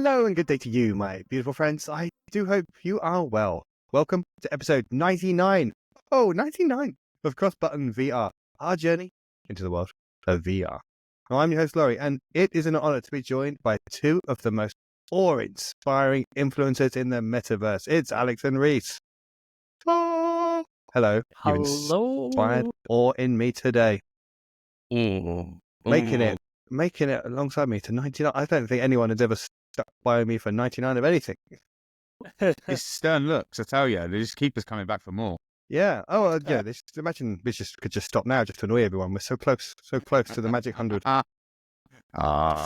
Hello and good day to you, my beautiful friends. I do hope you are well. Welcome to episode 99. Oh, 99 of CrossButton VR, our journey into the world of VR. Now, I'm your host, Laurie, and it is an honor to be joined by two of the most awe-inspiring influencers in the metaverse. It's Alex and Reece. Oh, hello. You've inspired awe in me today. Making it alongside me to 99. I don't think anyone has ever stuck by me for 99 of anything. It's stern looks, I tell you. They just keep us coming back for more. Yeah. Oh, yeah. Imagine we could just stop now just to annoy everyone. We're so close to the magic 100.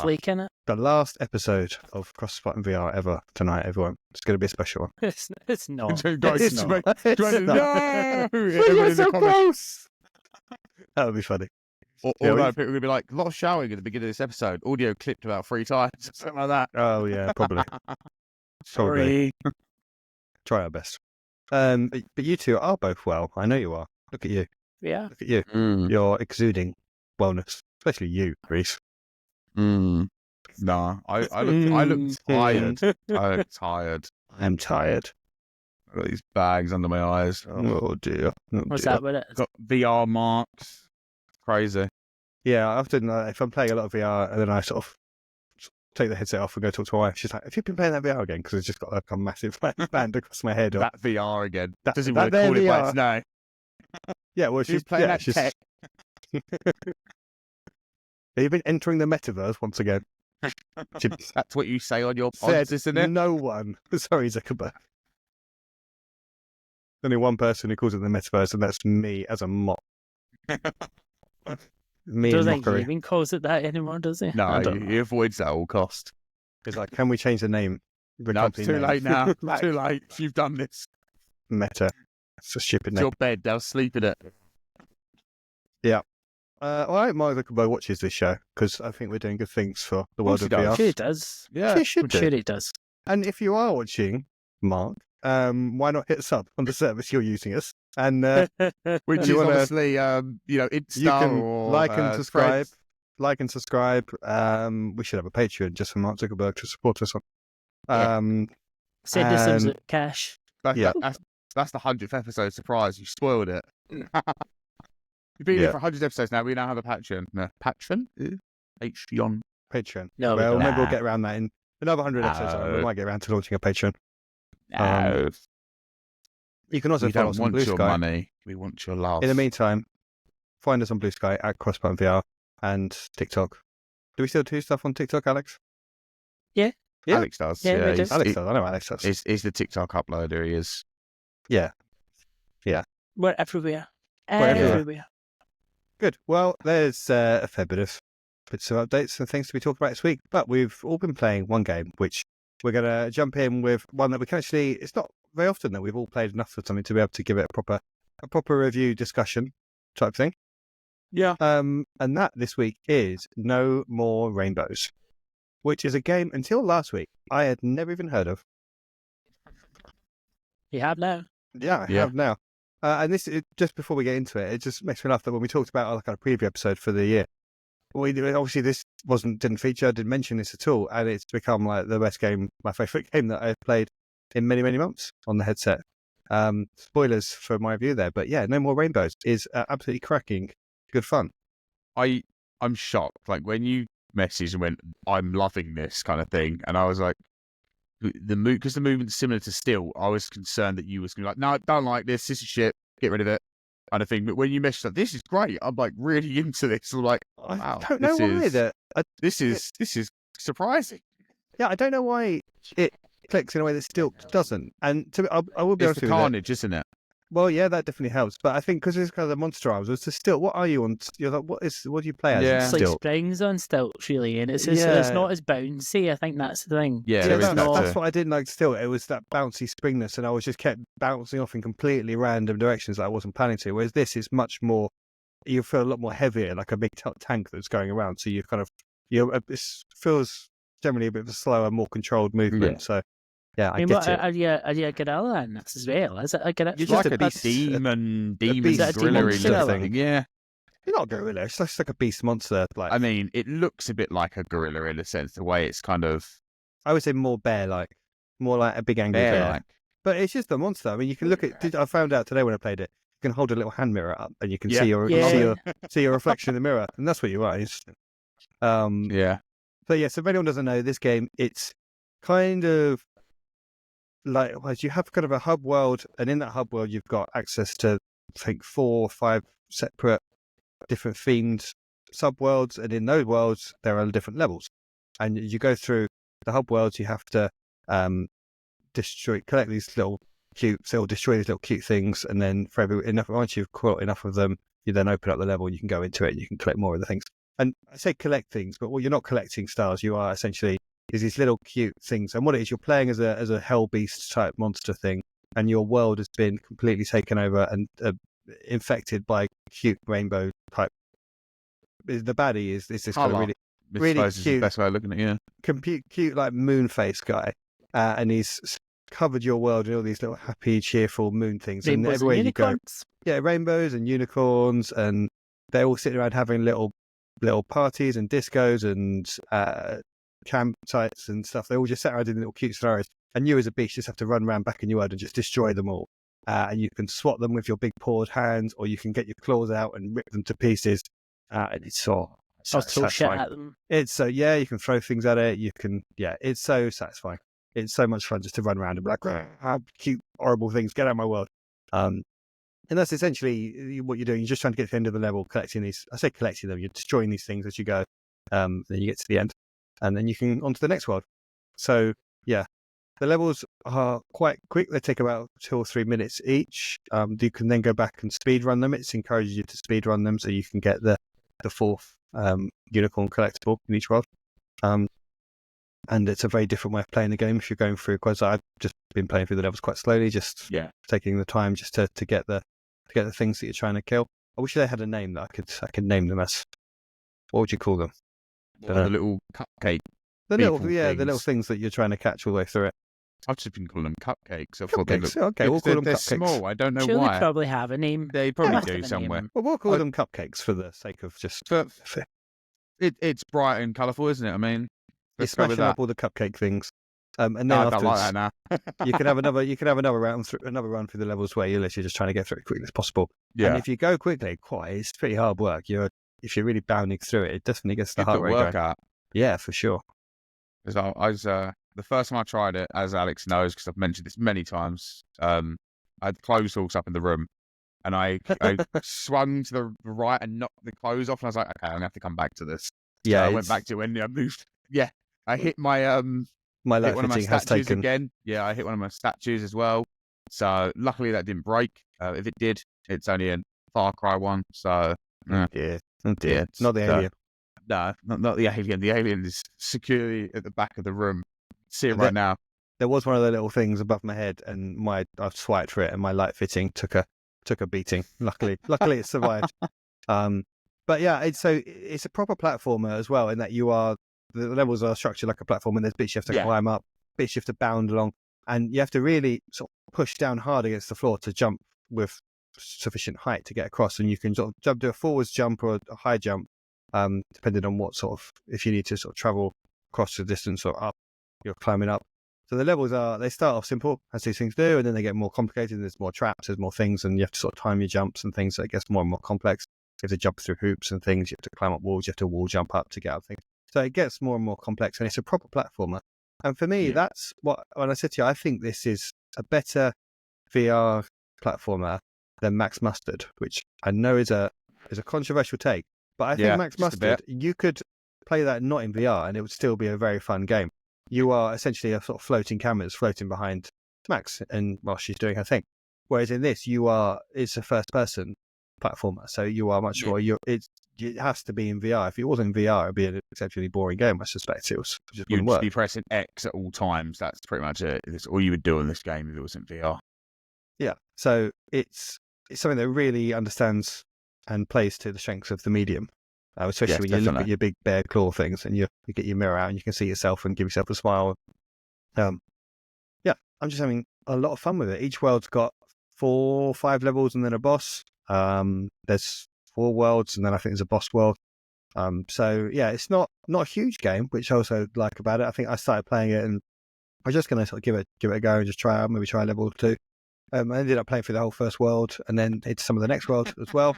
Fleeking it. The last episode of CrossButton VR ever tonight, everyone. It's going to be a special one. It's not. It's not. No! We're so close. That would be funny. Although people are going to be like, a lot of shouting at the beginning of this episode. Audio clipped about 3 times. Something like that. Oh, yeah, probably. Sorry. Try our best. But you two are both well. I know you are. Look at you. Yeah. Look at you. You're exuding wellness. Especially you, Reece. No, I look tired. I look tired. I'm tired. I've got these bags under my eyes. Oh dear. What's that with it? Got VR marks. Crazy. Yeah, often if I'm playing a lot of VR and then I sort of take the headset off and go talk to my wife, she's like, have you been playing that VR again? Because it's just got like a massive band across my head. That VR again. Doesn't that want to call it by VR. its name. Yeah, well, she's playing that she's... tech. Have you been entering the metaverse once again? That's what you say on your pods, isn't it? No one. Sorry, Zuckerberg. Only one person who calls it the metaverse, and that's me as a mock. Me I don't and think he mockery. even calls it that anymore, does he? No, he avoids that at all cost. It's like, can we change the name? The No, it's company too name? late now. Like, Too late. You've done this. Meta. It's a stupid It's name. your bed. They'll sleep in it. Well, I hope Mark Zuckerberg watches this show because I think we're doing good things for the world he of does. VR. I'm sure he does. Yeah. He should I'm do. sure he does. And if you are watching, Mark, why not hit us up on the service you're using us? And Which you is wanna- obviously, Insta you can or like and subscribe. Threads. Like and subscribe. We should have a Patreon just for Mark Zuckerberg to support us on. Send us some and- cash. That's the 100th episode surprise. You spoiled it. You've been here for 100 episodes now. We now have a Patreon. No, Patreon? Patreon. Patreon. No, Well, we maybe don't. we'll get around that in another 100 episodes. No. We might get around to launching a Patreon. No. You can also We follow don't us on want Blue your Sky. money. We want your love. In the meantime, find us on Blue Sky at CrossButton VR and TikTok. Do we still do stuff on TikTok, Alex? Yeah. Alex does. Yeah, we do. Alex does. I know Alex does. He's the TikTok uploader. He is. Yeah. We're everywhere. We're everywhere. Everywhere. Good. Well, there's a fair bit of bits of updates and things to be talked about this week, but we've all been playing one game, which we're going to jump in with one that we can actually, it's not very often that we've all played enough of something to be able to give it a proper review discussion type thing. Yeah. And that this week is No More Rainbows, which is a game until last week I had never even heard of. You have now. Yeah, I have now. And this, just before we get into it, it just makes me laugh that when we talked about like a preview episode for the year, obviously this didn't feature, didn't mention this at all, and it's become like the best game, my favourite game that I've played in many, many months on the headset. Spoilers for my review there, but yeah, No More Rainbows is absolutely cracking, good fun. I'm shocked. Like when you messaged and went, "I'm loving this" kind of thing, and I was like, because the movement's similar to Still, I was concerned that you was going to be like, "No, I don't like this. This is shit. Get rid of it." Kind of thing. But when you messaged like, "This is great," I'm like really into this. I'm like, wow, I don't know why this is surprising. Yeah, I don't know why it clicks in a way that Still doesn't. And I will be honest It's the with you. carnage, isn't it? Well, yeah, that definitely helps. But I think because it's kind of the monster arms, it's Still. What are you on? You're like, what do you play as? Yeah. It's like Still. springs on stilts, really, and it's Yeah. not as bouncy. I think that's the thing. Yeah, So there it's is that not- That's what I didn't like Still. It was that bouncy springness, and I was just kept bouncing off in completely random directions that I wasn't planning to. Whereas this is much more, you feel a lot more heavier, like a big tank that's going around. So you kind of, it feels generally a bit of a slower, more controlled movement. Yeah. So yeah, I I mean, get what, it. are you a gorilla in this as well? Is it a gorilla? You're It's just like a a beast- demon beast gorilla monster in thing. thing. Yeah. You're not a gorilla. It's just like a beast monster. Like I mean, it looks a bit like a gorilla in a sense, the way it's kind of I would say more bear-like, more like a big angry bear. Bear-like. But it's just a monster. I mean, you can look at. I found out today when I played it. You can hold a little hand mirror up, and you can see your see your reflection in the mirror, and that's what you are. Yeah. So yeah. So if anyone doesn't know this game, it's kind of like you have kind of a hub world, and in that hub world, you've got access to I think 4 or 5 separate different themed subworlds, and in those worlds there are different levels. And you go through the hub worlds, you have to collect these little destroy these little cute things, and then once you've caught enough of them, you then open up the level and you can go into it and you can collect more of the things. And I say collect things, but you're not collecting stars, you are essentially these little cute things. And what it is, you're playing as a hell beast type monster thing, and your world has been completely taken over and infected by cute rainbow type. The baddie is this kind of really cute, is the best way of looking at it. Cute like moon face guy, and he's covered your world in all these little happy, cheerful moon things. Rainbows and everywhere and you go, unicorns. yeah, rainbows and unicorns, and they're all sitting around having little parties and discos and campsites and stuff. They all just sit around in little cute scenarios, and you as a beast just have to run around back in your world and just destroy them all. And you can swat them with your big pawed hands, or you can get your claws out and rip them to pieces. And it's so I'll throw shit satisfying. at them. It's you can throw things at it. You can, it's so satisfying. It's so much fun just to run around and be like, cute, horrible things, get out of my world. And that's essentially what you're doing. You're just trying to get to the end of the level, collecting these. I say collecting them. You're destroying these things as you go. Then you get to the end, and then you can on to the next world. So yeah, the levels are quite quick. They take about 2 or 3 minutes each. You can then go back and speed run them. It encourages you to speed run them so you can get the 4th unicorn collectible in each world. And it's a very different way of playing the game if you're going through. Because I've just been playing through the levels quite slowly, just taking the time just to get the things that you're trying to kill. I wish they had a name that I could name them as. What would you call them? The little cupcake. The little things that you're trying to catch all the way through it. I've just been calling them cupcakes. Okay, we'll call them they're cupcakes. small. I don't know Sure, why. they probably have a name. They probably must do have a somewhere. name. Well, we'll call them cupcakes for the sake of just. It's bright and colourful, isn't it? I mean, You're smashing up all the cupcake things, and then I afterwards, don't like that now. you can have another run through the levels where you're literally just trying to get through it as quickly as possible. Yeah. And if you go quickly, it's pretty hard work. If you're really bounding through it, it definitely gets the heart rate going. Workout. Yeah, for sure. Because I was the first time I tried it, as Alex knows, because I've mentioned this many times. I had clothes hooks up in the room, and I swung to the right and knocked the clothes off, and I was like, okay, I'm gonna have to come back to this. Yeah, so I went back to when I moved. Yeah, I hit my my light one of my fitting has statues taken. again. Yeah, I hit one of my statues as well. So luckily that didn't break. If it did, it's only a Far Cry one. So Oh dear. Not the alien. No, not the alien. The alien is securely at the back of the room. See it right now. There was one of the little things above my head, and I've swiped for it, and my light fitting took a beating. Luckily it survived. But yeah, it's a proper platformer as well, in that the levels are structured like a platform, and there's bits you have to climb up, bits you have to bound along, and you have to really sort of push down hard against the floor to jump with sufficient height to get across. And you can sort of do a forwards jump or a high jump, depending on if you need to sort of travel across the distance or up, you're climbing up. So the levels they start off simple, as these things do, and then they get more complicated. There's more traps, there's more things, and you have to sort of time your jumps and things, so it gets more and more complex. You have to jump through hoops and things, you have to climb up walls, you have to wall jump up to get out things. So it gets more and more complex, and it's a proper platformer. And for me, that's when I said to you, I think this is a better VR platformer than Max Mustard, which I know is a controversial take, but I think Max Mustard, you could play that not in VR and it would still be a very fun game. You are essentially a sort of floating camera that's floating behind Max and while she's doing her thing. Whereas in this, it's a first person platformer, so you are much more. It has to be in VR. If it wasn't in VR, it'd be an exceptionally boring game. I suspect it just wouldn't work. You'd be pressing X at all times. That's pretty much it. It's all you would do in this game if it wasn't VR. Yeah, so it's something that really understands and plays to the strengths of the medium, especially when you look at your big bear claw things and you get your mirror out and you can see yourself and give yourself a smile. I'm just having a lot of fun with it. Each world's got 4 or 5 levels and then a boss. There's 4 worlds and then I think there's a boss world. So yeah, it's not a huge game, which I also like about it. I think I started playing it and I was just going to sort of give it a go and just try level 2. I ended up playing through the whole first world and then into some of the next world as well.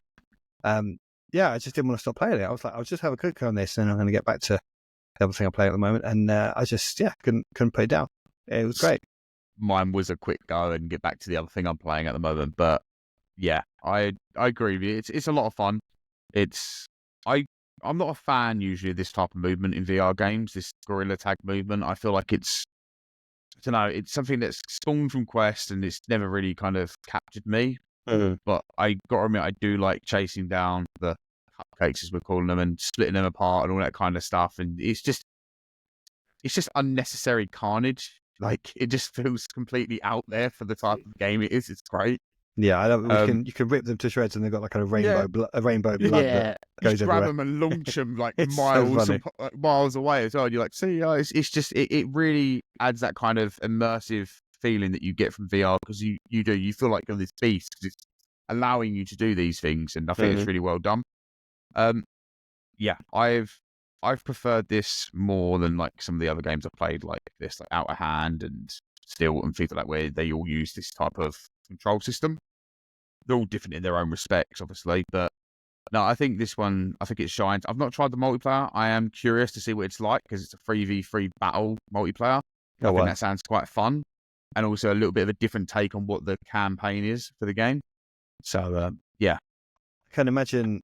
Yeah, I just didn't want to stop playing it. I was like, I'll just have a quick on this and I'm going to get back to the other thing I'm playing at the moment. And I just, couldn't put it down. It was great. Mine was a quick go and get back to the other thing I'm playing at the moment. But yeah, I agree with you. It's a lot of fun. I'm not a fan usually of this type of movement in VR games, this gorilla tag movement. I feel like it's something that's spawned from Quest and it's never really kind of captured me. Mm-hmm. But I got to admit, I do like chasing down the cupcakes, as we're calling them, and splitting them apart and all that kind of stuff. And it's just unnecessary carnage. Like, it just feels completely out there for the type of game it is. It's great. Yeah, I don't. You can rip them to shreds, and they've got like a rainbow, blood that goes you grab everywhere. them and launch them like It's miles so and miles away as well. And you're like, see, it's just it really adds that kind of immersive feeling that you get from VR because you feel like you're this beast because it's allowing you to do these things, and I think it's really well done. Yeah, I've preferred this more than like some of the other games I've played, like this, like Out of Hand and Still and things like that, where they all use this type of control system. They're all different in their own respects, obviously, but no, I think this one, I think it shines. I've not tried the multiplayer. I am curious to see what it's like because it's a 3v3 battle multiplayer. I think that sounds quite fun, and also a little bit of a different take on what the campaign is for the game. So yeah, I can imagine.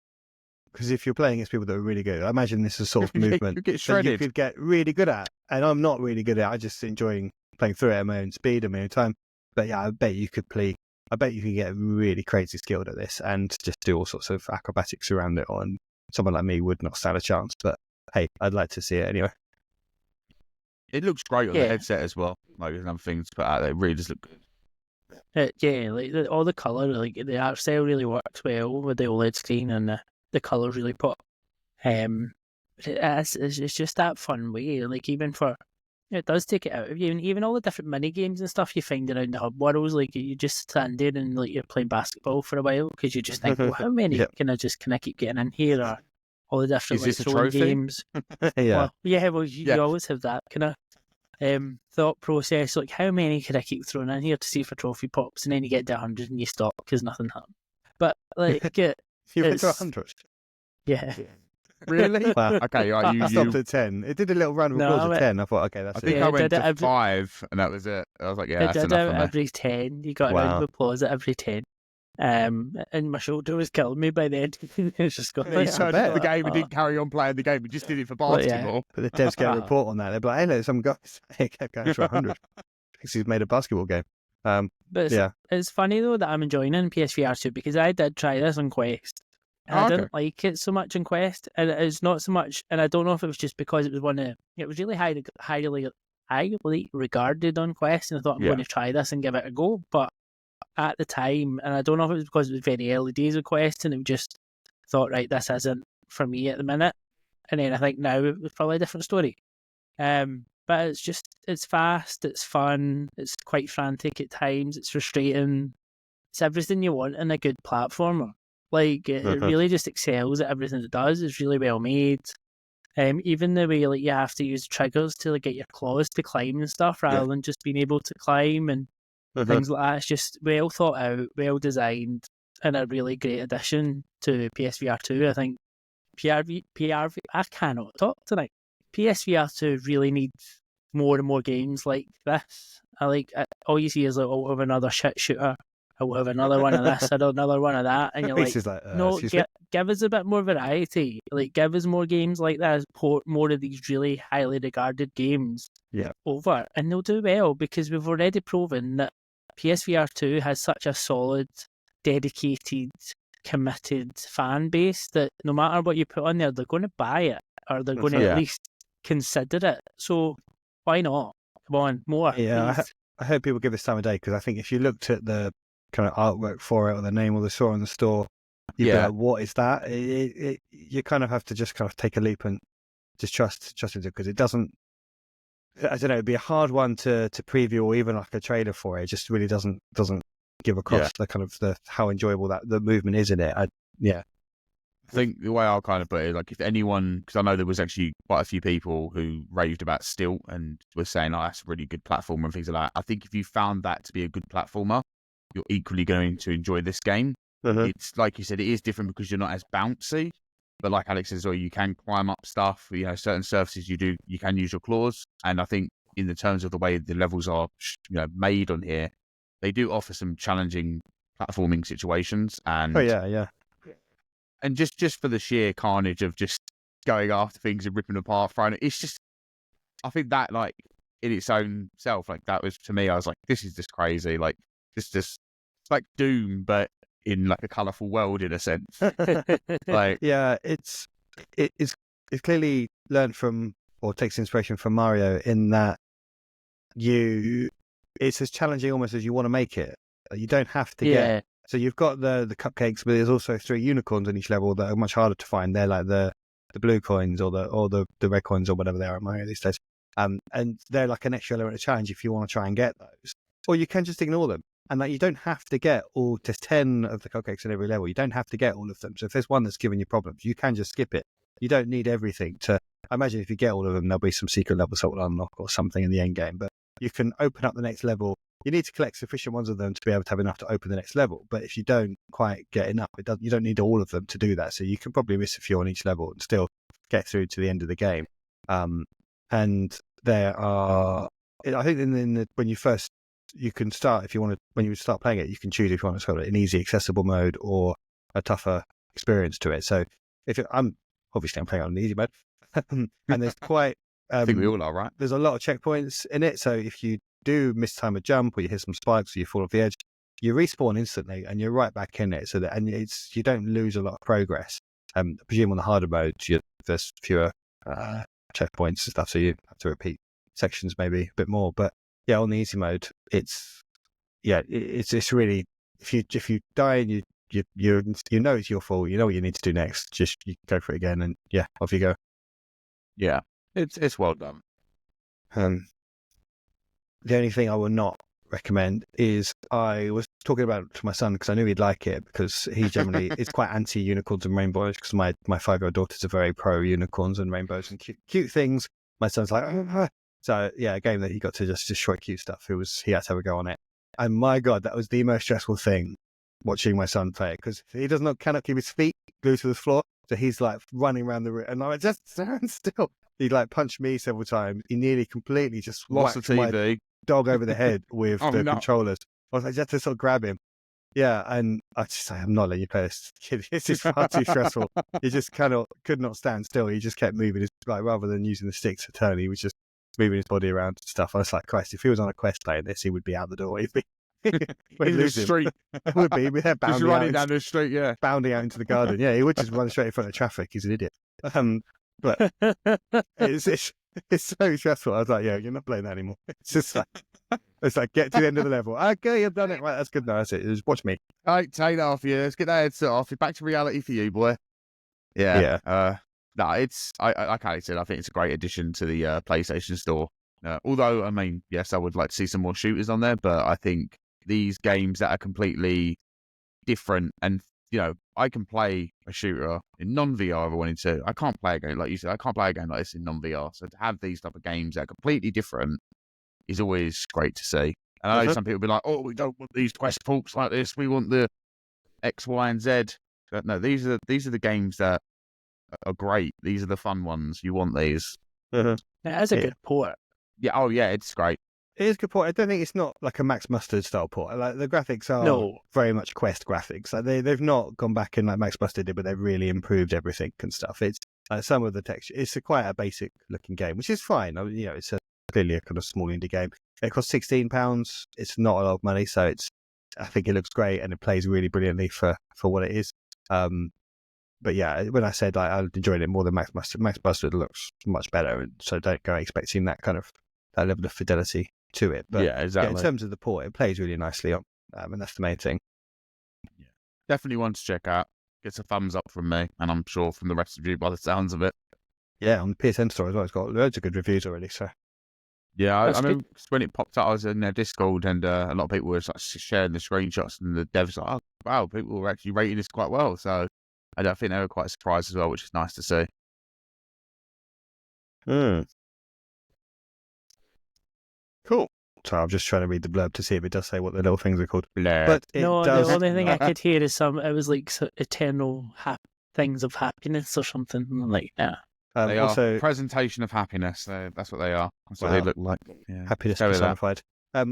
Because if you're playing against people that are really good, I imagine this is sort of movement you get that shredded. you could get really good at. And I'm not really good at it. I just enjoying playing through it at my own speed and my own time. But yeah, I bet you could get really crazy skilled at this and just do all sorts of acrobatics around it. And someone like me would not stand a chance. But hey, I'd like to see it anyway. It looks great on the headset as well. Like, there's another thing to put out there. It really does look good. Like all the colour, like the art style really works well with the OLED screen and the colours really pop. It's just that fun way. Like even it does take it out of you. And even all the different mini games and stuff you find around the hub worlds, like you just stand there and like you're playing basketball for a while because you just think, well, how many can I keep getting in here? Or all the different is this like, a trophy? games. Yeah. You always have that kind of thought process. Like how many could I keep throwing in here to see if a trophy pops, and then you get to 100 and you stop because nothing happened. But like You went to 100? Yeah. Really? Wow. Okay, I stopped at 10. It did a little round of applause at 10. I thought, okay, that's I think it. I went to every 5, and that was it. I was like, yeah, I that's did enough. it every 10. You got a round of applause at every 10. And my shoulder was killing me by then. It's just got He turned off the game and didn't carry on playing the game. We just did it for basketball. But the devs get a report on that. They're like, hey, look, some guy kept going for 100. Thinks he's made a basketball game. But it's funny, though, that I'm enjoying it in PSVR2 because I did try this on Quest. And I didn't like it so much in Quest. And it's not so much, and I don't know if it was just because it was really highly regarded on Quest. And I thought, I'm going to try this and give it a go. But at the time, and I don't know if it was because it was very early days of Quest, and it just thought, right, this isn't for me at the minute. And then I think now it's probably a different story. But it's fast, it's fun, it's quite frantic at times, it's frustrating. It's everything you want in a good platformer. Like, it really just excels at everything it does. It's really well made. Even the way like you have to use triggers to like get your claws to climb and stuff rather than just being able to climb and things like that. It's just well thought out, well designed, and a really great addition to PSVR2. I think PRV. I cannot talk tonight. PSVR2 really needs more and more games like this. All you see is like, oh, we'll have another shit shooter. We'll have another one of this, another one of that, and you're like, no, give us a bit more variety. Like, give us more games like this, more of these really highly regarded games over, and they'll do well because we've already proven that PSVR2 has such a solid, dedicated, committed fan base that no matter what you put on there, they're going to buy it or they're going to at least consider it. So why not? Come on, more. Yeah, I hope people give this time of day because I think if you looked at the kind of artwork for it or the name or the saw in the store, you'd be like, what is that? You kind of have to just kind of take a leap and just trust into it because it doesn't. I don't know. It'd be a hard one to preview or even like a trailer for it. It just really doesn't give across the kind of how enjoyable that the movement is in it. I I think the way I'll kind of put it, like if anyone, because I know there was actually quite a few people who raved about Stilt and were saying, oh, that's a really good platformer and things like that. I think if you found that to be a good platformer, you're equally going to enjoy this game. It's like you said, it is different because you're not as bouncy, but like Alex says, you can climb up stuff. Certain surfaces you can use your claws, and I think in the terms of the way the levels are, made on here, they do offer some challenging platforming situations. And and just for the sheer carnage of just going after things and ripping them apart, it's just, I think that like in its own self, like that was, to me, I was like, this is just crazy. Like it's like Doom, but in like a colourful world in a sense. Like, yeah, it's clearly learned from or takes inspiration from Mario in that it's as challenging almost as you want to make it. You don't have to get. So you've got the cupcakes, but there's also 3 unicorns on each level that are much harder to find. They're like the blue coins or the red coins or whatever they are at Mario these days. And they're like an extra element of challenge if you want to try and get those. Or you can just ignore them. And like you don't have to get there's 10 of the cupcakes in every level. You don't have to get all of them. So if there's one that's giving you problems, you can just skip it. You don't need everything to. I imagine if you get all of them, there'll be some secret levels that will unlock or something in the end game. But you can open up the next level. You need to collect sufficient ones of them to be able to have enough to open the next level. But if you don't quite get enough, you don't need all of them to do that. So you can probably miss a few on each level and still get through to the end of the game. And there are, I think, when you first, you can start, if you want to, when you start playing it, you can choose if you want to sort of an easy, accessible mode or a tougher experience to it. So I'm playing on an easy mode, and there's quite. I think we all are, right? There's a lot of checkpoints in it. So if you do misstime a jump or you hit some spikes or you fall off the edge, you respawn instantly and you're right back in it. So that, and you don't lose a lot of progress. I presume on the harder modes, there's fewer checkpoints and stuff, so you have to repeat sections maybe a bit more. But yeah, on the easy mode, it's really, if you die and you know it's your fault, you know what you need to do next, just you go for it again and yeah, off you go. Yeah, it's well done. The only thing I will not recommend is, I was talking about it to my son because I knew he'd like it, because he generally is quite anti unicorns and rainbows, because my 5-year-old daughters are very pro unicorns and rainbows and cute things. My son's like, so yeah, a game that he got to just destroy cute stuff. He had to have a go on it, and my God, that was the most stressful thing watching my son play it, because he cannot keep his feet glued to the floor, so he's like running around the room, and I'm like, just stand still. He like punched me several times. He nearly completely just lost the TV. My dog over the head with controllers. I was like, just to sort of grab him. Yeah, and I just say, I'm not letting you play this kid. This is far too stressful. He just could not stand still. He just kept moving his, like, rather than using the stick to turn, he was just moving his body around and stuff. I was like, Christ, if he was on a quest playing this, he would be out the door. He'd be in the street. It would be. He'd be just running down the street, yeah. Bounding out into the garden. Yeah, he would just run straight in front of traffic. He's an idiot. But it's so stressful. I was like, yeah, you're not playing that anymore. It's like get to the end of the level. Okay, you've done it. Right, that's good. No, that's it. Just watch me. All right, take that off you. Let's get that headset off. You're back to reality for you, boy. Yeah. No, it's, like I said, I think it's a great addition to the PlayStation Store. Although, I mean, yes, I would like to see some more shooters on there, but I think these games that are completely different, and I can play a shooter in non-VR if I wanted to. I can't play a game, like you said, I can't play a game like this in non-VR. So to have these type of games that are completely different is always great to see. And I know some people will be like, oh, we don't want these quest forks like this. We want the X, Y, and Z. But no, these are the games that are great. These are the fun ones. You want these. It is a good port. Yeah. Oh, yeah. It's great. It is a good port. I don't think it's not like a Max Mustard style port. Like the graphics are very much Quest graphics. Like they've not gone back and like Max Mustard did, but they've really improved everything and stuff. It's some of the texture. It's quite a basic looking game, which is fine. I mean, it's clearly a kind of small indie game. It costs £16. It's not a lot of money, so I think it looks great and it plays really brilliantly for what it is. But yeah, when I said I enjoyed it more than Max Mustard looks much better, and so don't go expecting that level of fidelity to it. But yeah, exactly. Yeah, in terms of the port, it plays really nicely on, and that's the main thing. Yeah, definitely one to check out. Gets a thumbs up from me, and I'm sure from the rest of you by the sounds of it. Yeah, on the PSN store as well. It's got loads of good reviews already. So yeah, I mean, when it popped up, I was in their Discord, and a lot of people were like sharing the screenshots, and the devs like, oh wow, people were actually rating this quite well. So I think they were quite surprised as well, which is nice to see. Cool. So I'm just trying to read the blurb to see if it does say what the little things are called. Blurb. But it does. The only thing I could hear is it was like eternal things of happiness or something like that. They also, are presentation of happiness. That's what they are. That's what they look like. Yeah. Happiness personified.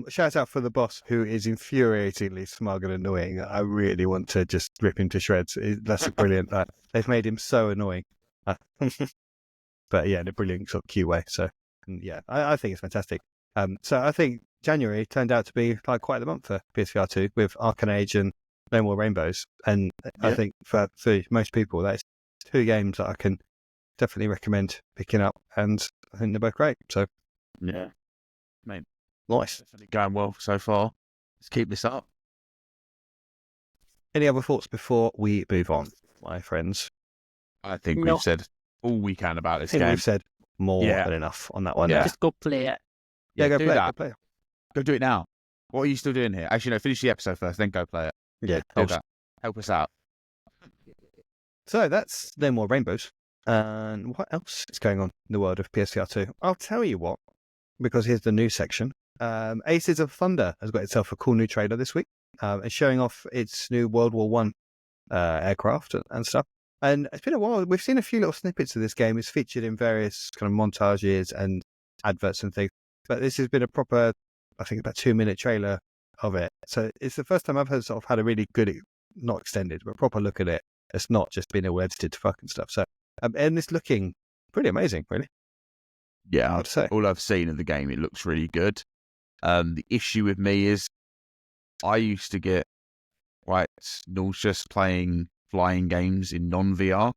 Shout out for the boss, who is infuriatingly smug and annoying. I really want to just rip him to shreds. That's brilliant. They've made him so annoying. But yeah, in a brilliant sort of cute way. So yeah, I think it's fantastic. So I think January turned out to be like quite the month for PSVR2 with Arcanage and No More Rainbows. And I think for most people, that's two games that I can definitely recommend picking up. And I think they're both great. So yeah, mate, nice. Definitely going well so far. Let's keep this up. Any other thoughts before we move on, my friends? I think we've said all we can about this game. We've said more than enough on that one. Yeah. Just go play it. Yeah, go do play that. it. Go play it. Go do it now. What are you still doing here? Actually, no, finish the episode first, then go play it. Yeah, do that. Help us out. So that's No More Rainbows. And what else is going on in the world of PSVR2? I'll tell you what, because here's the news section. Aces of Thunder has got itself a cool new trailer this week. It's showing off its new World War One aircraft and stuff. And it's been a while. We've seen a few little snippets of this game. It's featured in various kind of montages and adverts and things. But this has been a proper, I think, about 2-minute trailer of it. So it's the first time I've had a really good, not extended, but proper look at it. It's not just been all edited to fucking stuff. So, and it's looking pretty amazing, really. Yeah, I'd say. All I've seen of the game, it looks really good. The issue with me is I used to get quite nauseous playing flying games in non-VR.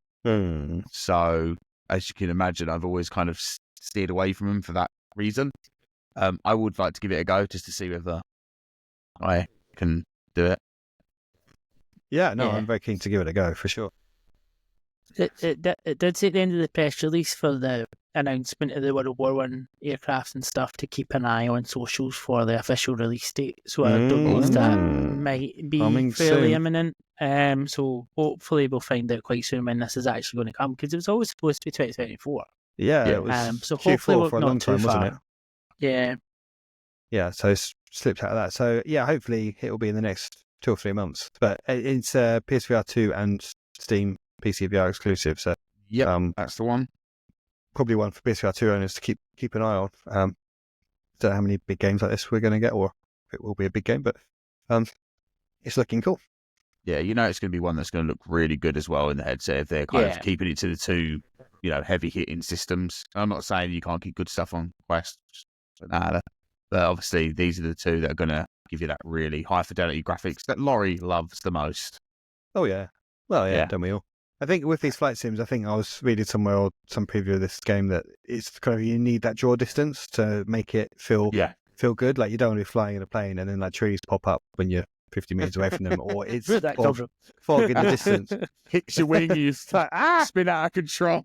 So, as you can imagine, I've always kind of steered away from them for that reason. I would like to give it a go just to see whether I can do it. Yeah, no, I'm very keen to give it a go, for sure. It did say at the end of the press release for the announcement of the World War One aircraft and stuff to keep an eye on socials for the official release date. So I don't know if that might be Coming fairly soon. imminent. So hopefully we'll find out quite soon when this is actually going to come, because it was always supposed to be 2024. Yeah, it was so Q4 hopefully for a not long too time, wasn't it? Yeah. Yeah, so it's slipped out of that. So yeah, hopefully it will be in the next 2 or 3 months. But it's PSVR2 and Steam PCVR exclusive. So yeah, that's the one. Probably one for PSVR2 owners to keep an eye on. Don't know how many big games like this we're going to get, or if it will be a big game, but it's looking cool. Yeah, you know it's going to be one that's going to look really good as well in the headset if they're kind of keeping it to the two, heavy hitting systems. I'm not saying you can't keep good stuff on Quest, but obviously these are the two that are going to give you that really high fidelity graphics that Laurie loves the most. Oh yeah, well yeah, don't we all? I think with these flight sims, I think I was reading somewhere or some preview of this game that it's kind of, you need that draw distance to make it feel good. Like you don't want to be flying in a plane and then like trees pop up when you're 50 meters away from them, or it's fog in the distance. Hits your wing, you spin out of control.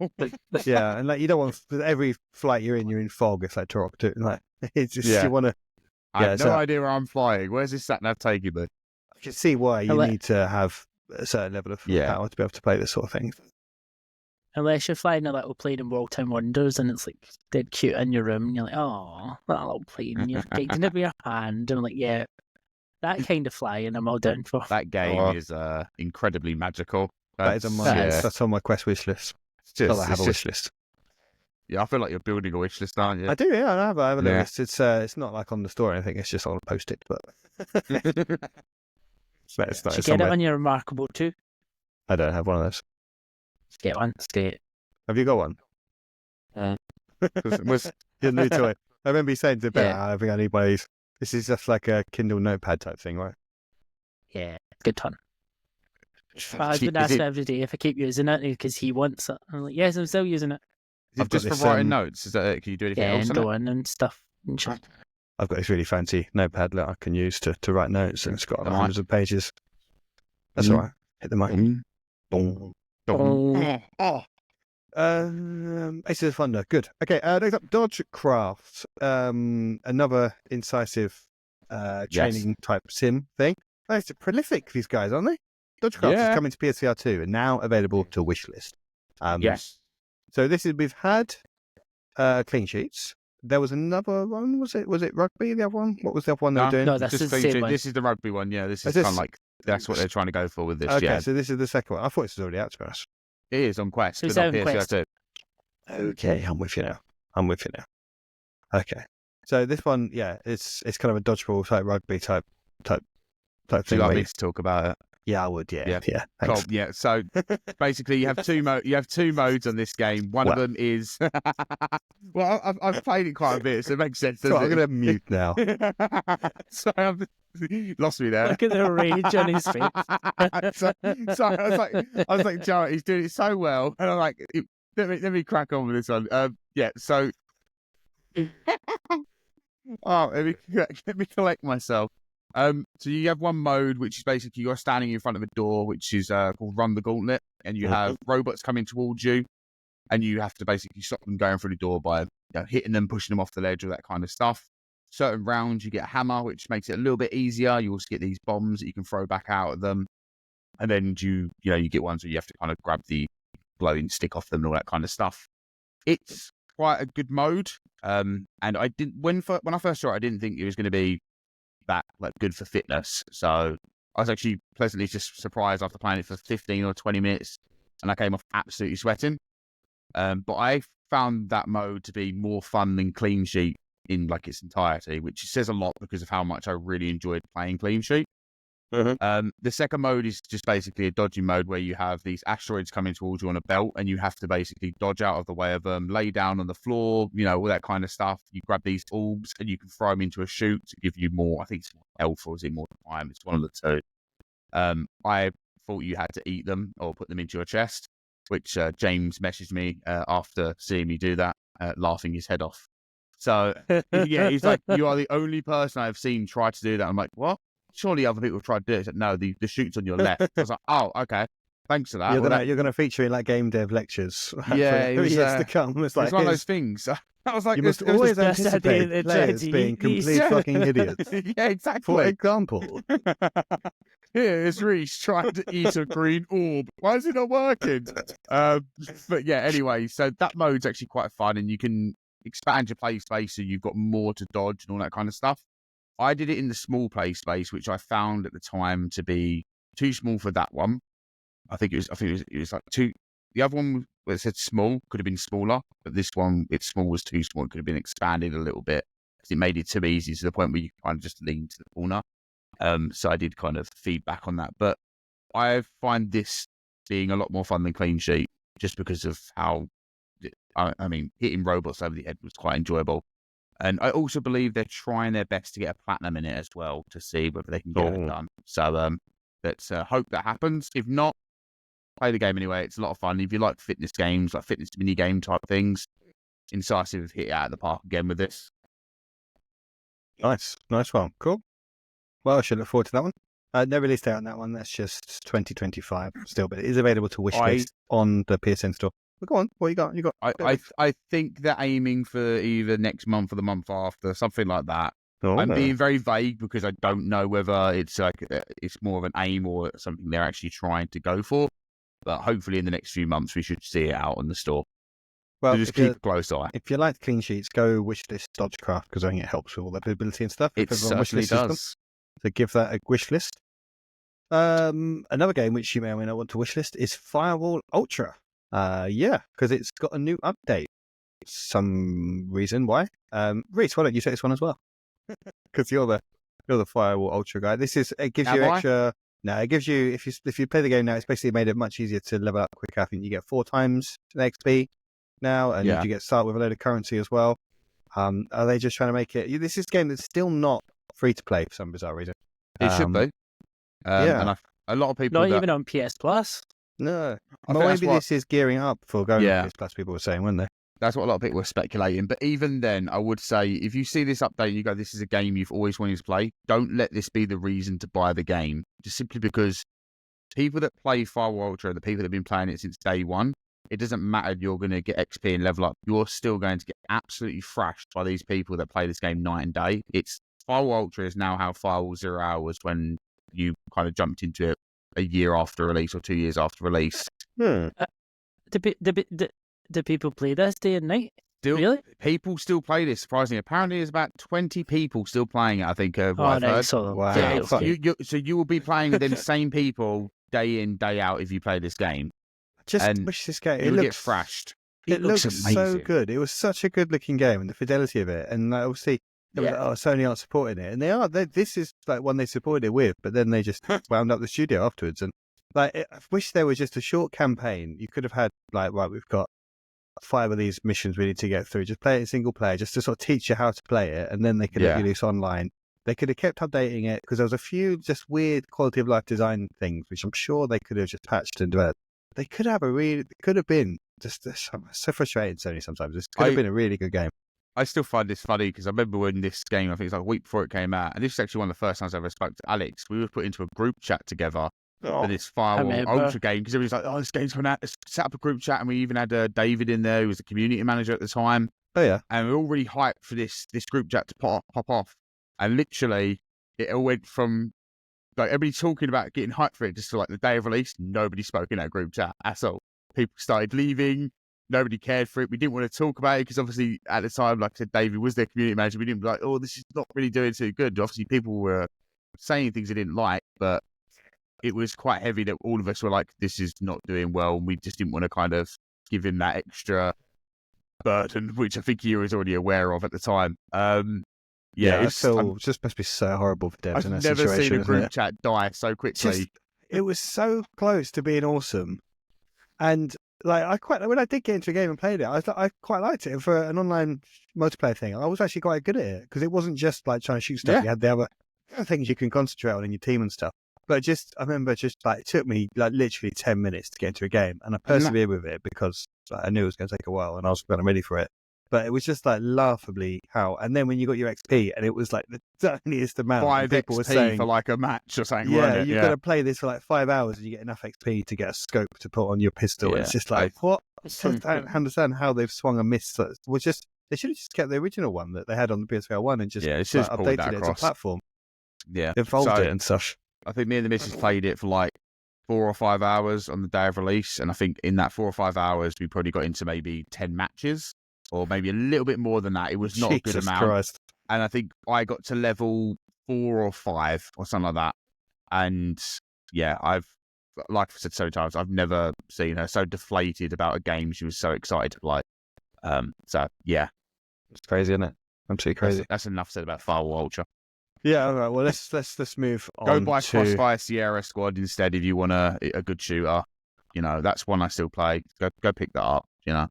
Yeah, and like you don't want every flight you're in fog. It's like Turok too. Like it's just you want to. I have no idea where I'm flying. Where's this sat nav taking me? I can see why you need to have a certain level of power to be able to play this sort of thing. Unless you're flying a little plane in World Town Wonders and it's like dead cute in your room, and you're like, oh, that little plane, you're taking it with your hand, and I'm like, yeah, that kind of flying I'm all down for. That game is incredibly magical. That's on my Quest wish list. I have a wish list. Yeah, I feel like you're building a wish list, aren't you? I do, yeah. I have a little list. It's not like on the store or anything. It's just on a post-it, but it's not. Should get it on your Remarkable too. I don't have one of those. Get one. It's great. Have you got one? Was your new toy? I remember you saying to Ben, I think I need one of these. This is just like a Kindle notepad type thing, right? Yeah, good fun. I've been asked every day if I keep using it because he wants it. I'm like, yes, I'm still using it. I've just for writing notes. Is that it? Can you do anything else? Yeah, and stuff. And shit. I've got this really fancy notepad that I can use to write notes, and it's got hundreds of pages. That's all right. Hit the mic. Boom. Aces of Thunder. Good. Okay. Next up, Dodgecraft. Another incisive training type sim thing. They're prolific, these guys, aren't they? Dodgecraft is coming to PSVR2 and now available to wishlist. Yes. So we've had clean sheets. There was another one. Was it rugby? The other one? What was the other one they were doing? No, that's just the same one. This is the rugby one. Yeah, this is kind of like that's what they're trying to go for with this. Okay, yeah. so this is the second one. I thought this was already out to us. It is on Quest, It's but not on Quest. PSVR2. Okay, I'm with you now. Okay, so this one, it's kind of a dodgeball type rugby type Do thing. you like me to talk about it? Yeah, I would. Yeah. Cool. Yeah. So basically, you have two modes on this game. One of them is well, I've played it quite a bit, so it makes sense. So I'm going to mute now. So I've lost me there. Look at the rage on his face. so I was like, Joe, he's doing it so well, and I'm like, let me crack on with this one. So let me collect myself. So you have one mode, which is basically you're standing in front of a door, which is called Run the Gauntlet, and you have robots coming towards you, and you have to basically stop them going through the door by hitting them, pushing them off the ledge, all that kind of stuff. Certain rounds, you get a hammer, which makes it a little bit easier. You also get these bombs that you can throw back out at them, and then you get ones where you have to kind of grab the glowing stick off them and all that kind of stuff. It's quite a good mode, and I didn't when I first saw it, I didn't think it was going to be that good for fitness. So I was actually pleasantly just surprised after playing it for 15 or 20 minutes, and I came off absolutely sweating. But I found that mode to be more fun than Clean Sheet in its entirety, which says a lot because of how much I really enjoyed playing Clean Sheet. The second mode is just basically a dodging mode where you have these asteroids coming towards you on a belt, and you have to basically dodge out of the way of them, lay down on the floor, all that kind of stuff. You grab these orbs and you can throw them into a chute to give you more. I think it's more health, or is it more time? It's one of the two. I thought you had to eat them or put them into your chest, which James messaged me after seeing me do that, laughing his head off. So yeah, he's like, "You are the only person I've seen try to do that." I'm like, "What? Surely other people have tried to do it." He said, "No, the chute's on your left." I was like, "Oh, okay. Thanks for that." You're gonna feature in game dev lectures. Yeah, it was to come. It's one of those things. I was like, you must always anticipate players being complete fucking idiots. Yeah, exactly. For example, here's Reece trying to eat a green orb. Why is it not working? But yeah, anyway, so that mode's actually quite fun, and you can expand your play space so you've got more to dodge and all that kind of stuff. I did it in the small play space, which I found at the time to be too small for that one. I think it was like two. The other one where it said small could have been smaller, but this one, it's small, was too small. It could have been expanded a little bit because it made it too easy to the point where you kind of just lean to the corner. So I did kind of feedback on that, but I find this being a lot more fun than Clean Sheet just because of how, I mean, hitting robots over the head was quite enjoyable. And I also believe they're trying their best to get a platinum in it as well to see whether they can get it done. So let's hope that happens. If not, play the game anyway. It's a lot of fun. If you like fitness games, like fitness mini game type things, Incisive hit it out of the park again with this. Nice one. Cool. Well, I should look forward to that one. No release date on that one. That's just 2025 still, but it is available to wishlist on the PSN store. But go on, what you got? I think they're aiming for either next month or the month after, something like that. Oh, I'm being very vague because I don't know whether it's it's more of an aim or something they're actually trying to go for. But hopefully in the next few months we should see it out on the store. Well, so just keep a close eye. If you like Clean Sheets, go wishlist Dodgecraft because I think it helps with all the visibility and stuff. It certainly does. So give that a wish list. Another game which you may or may not want to wishlist is Firewall Ultra. Because it's got a new update. Some reason why. Reece, why don't you say this one as well? Because you're the Firewall Ultra guy. It gives you extra. No, it gives you if you play the game now, it's basically made it much easier to level up quicker. I think you get 4 times the XP now, and you get start with a load of currency as well. Are they just trying to make it? This is a game that's still not free to play for some bizarre reason. It should be. And a lot of people not even on PS Plus. No, maybe this is gearing up for going to PS Plus. People were saying, weren't they? That's what a lot of people were speculating. But even then, I would say if you see this update and you go, this is a game you've always wanted to play, don't let this be the reason to buy the game. Just simply because people that play Firewall Ultra, the people that have been playing it since day one, it doesn't matter if you're going to get XP and level up. You're still going to get absolutely thrashed by these people that play this game night and day. Firewall Ultra is now how Firewall 0 Hour was when you kind of jumped into it a year after release or 2 years after release. Do people play this day and night? Really? People still play this, surprisingly. Apparently, there's about 20 people still playing it, I think, what I've heard. Wow. Yeah, so you will be playing with them same people day in, day out if you play this game. Wish this game. It looks thrashed. It looks amazing. so good. It was such a good looking game, and the fidelity of it, and obviously, Sony aren't supporting it, and they are. This is like one they supported it with, but then they just wound up the studio afterwards. And I wish there was just a short campaign. You could have had we've got 5 of these missions we need to get through. Just play it single player, just to sort of teach you how to play it, and then they could let you loose online. They could have kept updating it because there was a few just weird quality of life design things, which I'm sure they could have just patched and developed. They could have been just so frustrating, Sony, sometimes. This could have been a really good game. I still find this funny because I remember when this game, I think it was like a week before it came out, and this is actually one of the first times I ever spoke to Alex. We were put into a group chat together for this Firewall Ultra game because everybody's like, "Oh, this game's coming out." Let's set up a group chat, and we even had David in there, who was the community manager at the time. Oh yeah, and we were all really hyped for this group chat to pop off, and literally it all went from like everybody talking about getting hyped for it just to like the day of release. Nobody spoke in that group chat at all. People started leaving. Nobody cared for it. We didn't want to talk about it because obviously at the time, like I said, David was their community manager. We didn't be like, oh, this is not really doing too good. Obviously, people were saying things they didn't like, but it was quite heavy that all of us were like, this is not doing well. And we just didn't want to kind of give him that extra burden, which I think he was already aware of at the time. It just must be so horrible for devs in that situation. I've never seen a group chat die so quickly. It was so close to being awesome. And like when I did get into a game and played it, I quite liked it for an online multiplayer thing. I was actually quite good at it because it wasn't just like trying to shoot stuff. Yeah. You had the other things you can concentrate on in your team and stuff. But I remember it took me like literally 10 minutes to get into a game, and I persevered with it because I knew it was going to take a while, and I was kind of ready for it. But it was just like laughably how. And then when you got your XP, and it was like the tiniest amount. 5 people XP were saying, for like a match or something. Yeah, you've got to play this for like 5 hours, and you get enough XP to get a scope to put on your pistol. Yeah. It's just like what? I don't understand how they've swung a miss. They should have just kept the original one that they had on the PSVR1 and just updated it as a platform. Yeah, evolved it and stuff. I think me and the missus played it for like 4 or 5 hours on the day of release, and I think in that 4 or 5 hours we probably got into maybe 10 matches, or maybe a little bit more than that. It was not a good amount. Christ. And I think I got to level 4 or 5 or something like that. And yeah, like I said so many times, I've never seen her so deflated about a game she was so excited to play. So yeah, it's crazy, isn't it? Absolutely crazy. That's enough said about Firewall Ultra. Yeah, all right. Well, let's move on. Go buy Crossfire Sierra Squad instead if you want a good shooter. You know, that's one I still play. Go pick that up. You know.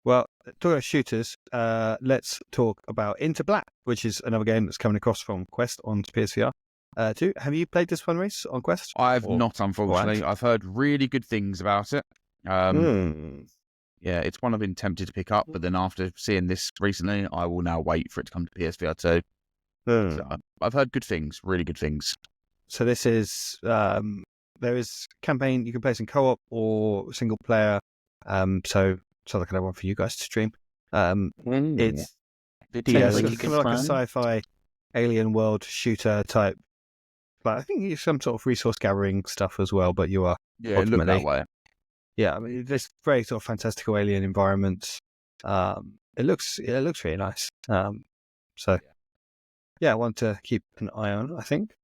Well, talking about shooters, let's talk about Into Black, which is another game that's coming across from Quest on PSVR 2. Have you played this one, Reece, on Quest? I've not, unfortunately. I've heard really good things about it. Yeah, it's one I've been tempted to pick up, but then after seeing this recently, I will now wait for it to come to PSVR 2. So I've heard good things, really good things. So this is, there is campaign, you can play this in co-op or single player. So like another one for you guys to stream. It's kind of like a sci-fi alien world shooter type. But I think it's some sort of resource gathering stuff as well, but you are it looked that way. Yeah, I mean, this very sort of fantastical alien environment. It looks really nice. So yeah, I want to keep an eye on, I think.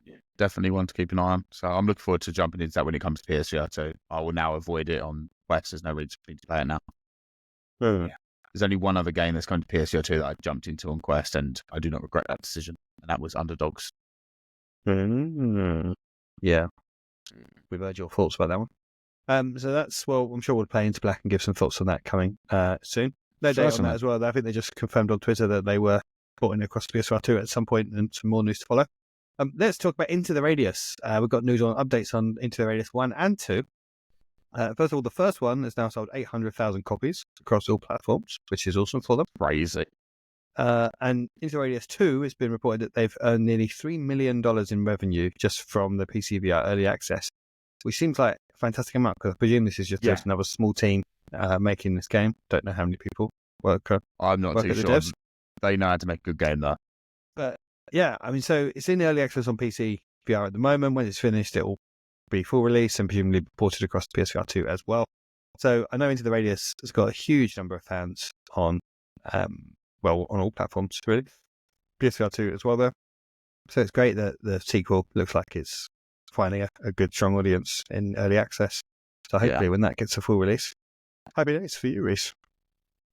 Yeah, definitely want to keep an eye on. So I'm looking forward to jumping into that when it comes to PSVR 2. I will now avoid it on Quest. There's no reason for me to play it now. Yeah. There's only one other game that's come to PSVR 2 that I jumped into on Quest, and I do not regret that decision. And that was Underdogs. Yeah. We've heard your thoughts about that one. So that's, well, I'm sure we'll play Into Black and give some thoughts on that coming soon. No date on that as well. I think they just confirmed on Twitter that they were porting across PSVR 2 at some point, and some more news to follow. Let's talk about Into the Radius. We've got news on updates on Into the Radius 1 and 2. First of all, the first one has now sold 800,000 copies across all platforms, which is awesome for them. Crazy. And Into the Radius 2 has been reported that they've earned nearly $3 million in revenue just from the PCVR early access, which seems like a fantastic amount, because I presume this is just another small team making this game. Don't know how many people work. I'm not too sure. Devs. They know how to make a good game, though. But yeah, I mean, so it's in early access on PC VR at the moment. When it's finished, it will be full release and presumably ported across PSVR2 as well. So I know Into the Radius has got a huge number of fans on, on all platforms really. PSVR2 as well though. So it's great that the sequel looks like it's finding a good, strong audience in early access. So hopefully when that gets a full release, happy days for you, Reece.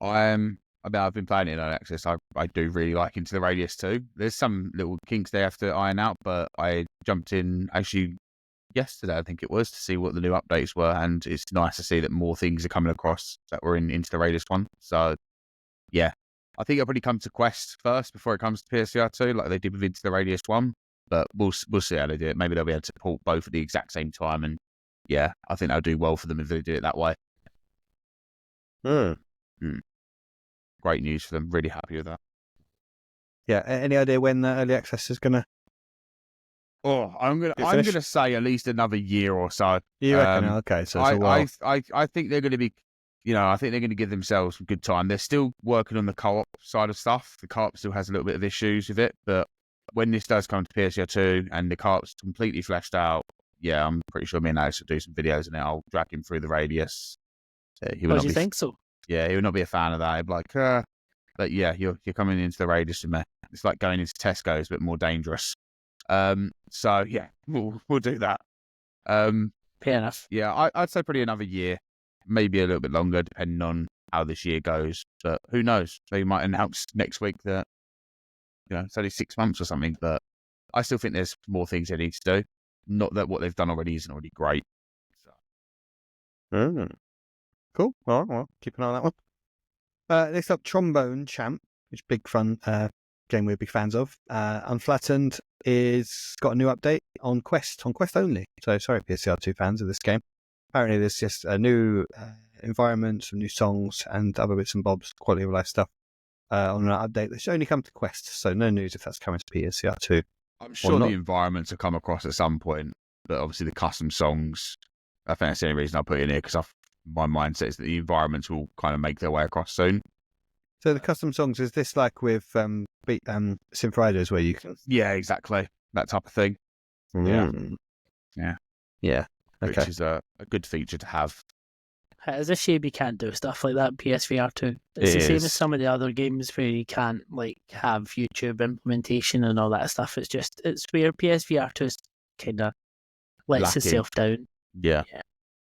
I've been playing it in early access. I do really like Into the Radius too. There's some little kinks they have to iron out, but I jumped in actually yesterday, I think it was, to see what the new updates were, and it's nice to see that more things are coming across that were in Into the Radius 1. So, yeah. I think it'll probably come to Quest first before it comes to PSVR2, like they did with Into the Radius 1. But we'll see how they do it. Maybe they'll be able to port both at the exact same time. And yeah, I think that'll do well for them if they do it that way. Great news for them. Really happy with that. Yeah. Any idea when early access is gonna? Oh, I'm gonna say at least another year or so. You reckon? Okay, so it's a while. I think they're going to be. I think they're going to give themselves some good time. They're still working on the co-op side of stuff. The co-op still has a little bit of issues with it, but when this does come to PSVR2 and the co-op's completely fleshed out, yeah, I'm pretty sure me and Alex will do some videos and I'll drag him through the Radius. Do you think so? Yeah, he would not be a fan of that. He'd be like, but yeah, you're coming into the Radius with me. It's like going into Tesco's, but more dangerous. So yeah, we'll do that. Fair enough. Yeah, I'd say probably another year. Maybe a little bit longer, depending on how this year goes. But who knows? They might announce next week that, it's only 6 months or something. But I still think there's more things they need to do. Not that what they've done already isn't already great. So. Cool. All right, well, keep an eye on that one. Next up, Trombone Champ, which is a big fun game we're big fans of. Unflattened is got a new update on Quest only. So sorry, PSVR2 fans of this game. Apparently there's just a new environment, some new songs, and other bits and bobs, quality of life stuff on an update that should only come to Quest. So no news if that's coming to PSVR2. I'm sure the environments will come across at some point, but obviously the custom songs, I think that's the only reason I put it in here, because my mindset is that the environments will kind of make their way across soon. So the custom songs, is this like with Synth Riders where you can... Yeah, exactly. That type of thing. Yeah. Okay. Which is a good feature to have. It's a shame you can't do stuff like that in PSVR 2. It's the same as some of the other games where you can't have YouTube implementation and all that stuff. It's where PSVR 2 is kind of lets itself down. Yeah.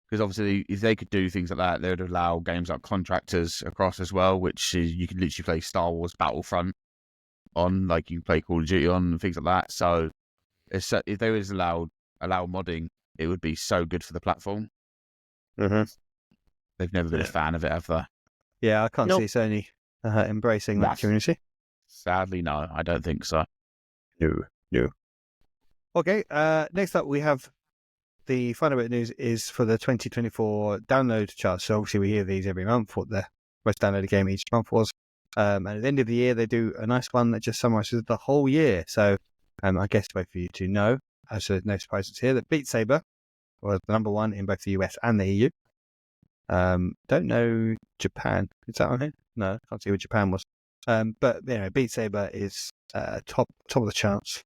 Because obviously, if they could do things like that, they would allow games like Contractors across as well, which is, you can literally play Star Wars Battlefront on, like you can play Call of Duty on and things like that. So if they was allow modding, it would be so good for the platform. Mm-hmm. They've never been a fan of it, have they? Yeah, I can't see Sony embracing that community. Sadly, no, I don't think so. No. Okay, next up we have the final bit of news is for the 2024 download charts. So obviously we hear these every month, what the most downloaded game each month was. And at the end of the year, they do a nice one that just summarizes the whole year. So I guess both for you to know, so no surprises here, that Beat Saber was the number one in both the US and the EU. Don't know Japan. Is that on here? No, can't see where Japan was. But Beat Saber is top of the charts,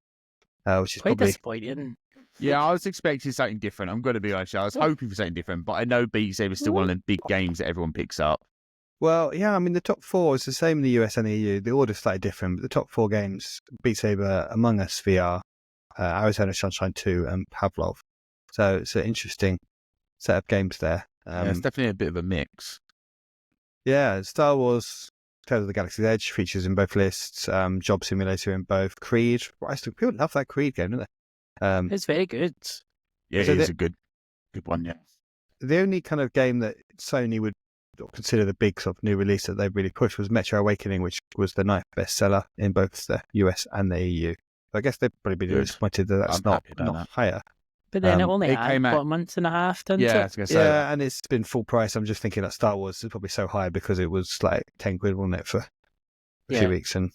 which is quite probably disappointing. Yeah, I was expecting something different. I'm going to be honest. I was hoping for something different, but I know Beat Saber is still one of the big games that everyone picks up. Well, yeah, I mean, the top four is the same in the US and the EU. The order's slightly different, but the top four games, Beat Saber, Among Us VR, Arizona Sunshine 2, and Pavlov. So it's an interesting set of games there. It's definitely a bit of a mix. Yeah, Star Wars Tales of the Galaxy's Edge features in both lists. Job Simulator in both. Creed. People love that Creed game, don't they? It's very good. Yeah, so it is a good one, yeah. The only kind of game that Sony would consider the big sort of new release that they really pushed was Metro Awakening, which was the ninth bestseller in both the US and the EU. So I guess they'd probably be disappointed that that's not higher. But then it only had, a month and a half, didn't it? I was going to say. Yeah, and it's been full price. I'm just thinking that Star Wars is probably so high because it was like 10 quid, wasn't it, for a few weeks. And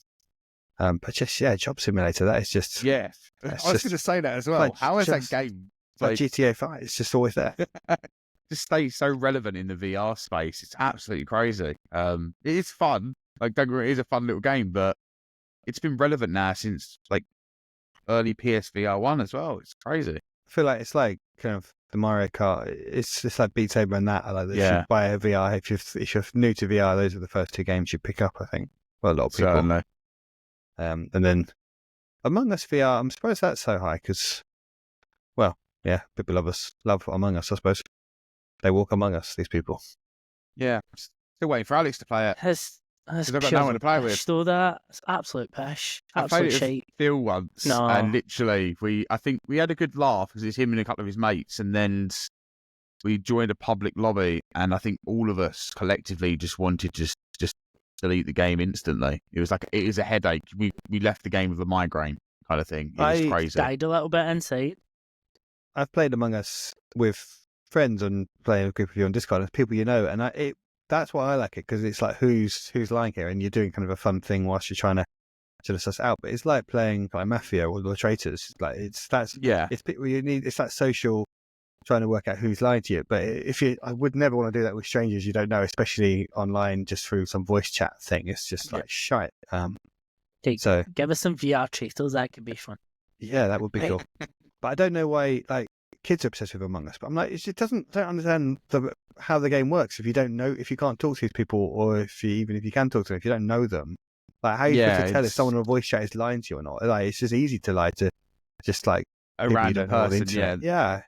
but just, Job Simulator, that is just... Yeah, I was going to say that as well. How is that game? Like GTA 5, it's just always there. Just stays so relevant in the VR space. It's absolutely crazy. It is fun. It is a fun little game, but it's been relevant now since like early PSVR 1 as well. It's crazy. feel like it's like kind of the Mario Kart. It's like Beat Saber and that. I like that. Yeah. You should buy a VR if you're new to VR. Those are the first 2 games you pick up. I think. Well, a lot of people. Certainly. And then Among Us VR. I'm surprised that's so high because, well, yeah, people love Among Us. I suppose they walk among us. These people. Yeah. Still waiting for Alex to play it. That's I've got pure no one to play pish, with. though, that's absolute pish. I played Absolute it shite. with Phil once, No. and literally, I think we had a good laugh because it's him and a couple of his mates, and then we joined a public lobby, and I think all of us collectively just wanted to just delete the game instantly. It was a headache. We left the game with a migraine kind of thing. It was crazy. Died a little bit inside. I've played Among Us with friends and playing a group of you on Discord, and people you know, and that's why I like it because it's like who's lying here, and you're doing kind of a fun thing whilst you're trying to suss it out. But it's like playing like Mafia or The Traitors. Like it's that social trying to work out who's lying to you. But I would never want to do that with strangers you don't know, especially online, just through some voice chat thing. It's just like shite. So give us some VR traitors. That could be fun. Yeah, that would be cool. But I don't know why like kids are obsessed with Among Us. But I'm like, don't understand how the game works if you can't talk to these people, or even if you can talk to them, if you don't know them. Like, how are you supposed to tell if someone on a voice chat is lying to you or not? Like, it's just easy to lie to just like A random person, yeah.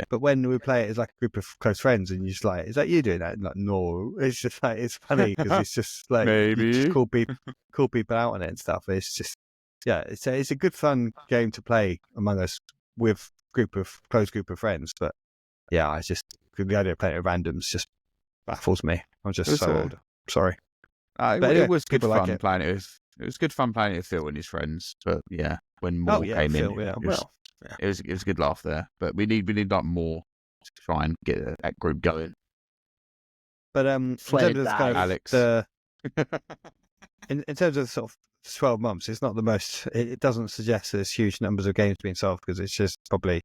But when we play it as like a group of close friends, and you're just like, "Is that you doing that?" And like, no. It's just like it's funny because it's just like Maybe you just call people out on it and stuff. It's just it's a good fun game to play Among Us with close group of friends. But yeah, it's just the idea of playing it with randoms just baffles me. I'm just so old. Sorry. But anyway, it was good fun like playing it with. It was good fun playing it with Phil and his friends. But yeah, when more came Phil, in, yeah. it was a good laugh there. But we need like more to try and get that group going. But in terms of kind of Alex. in terms of sort of 12 months, it's not the most. It doesn't suggest there's huge numbers of games being sold because it's just probably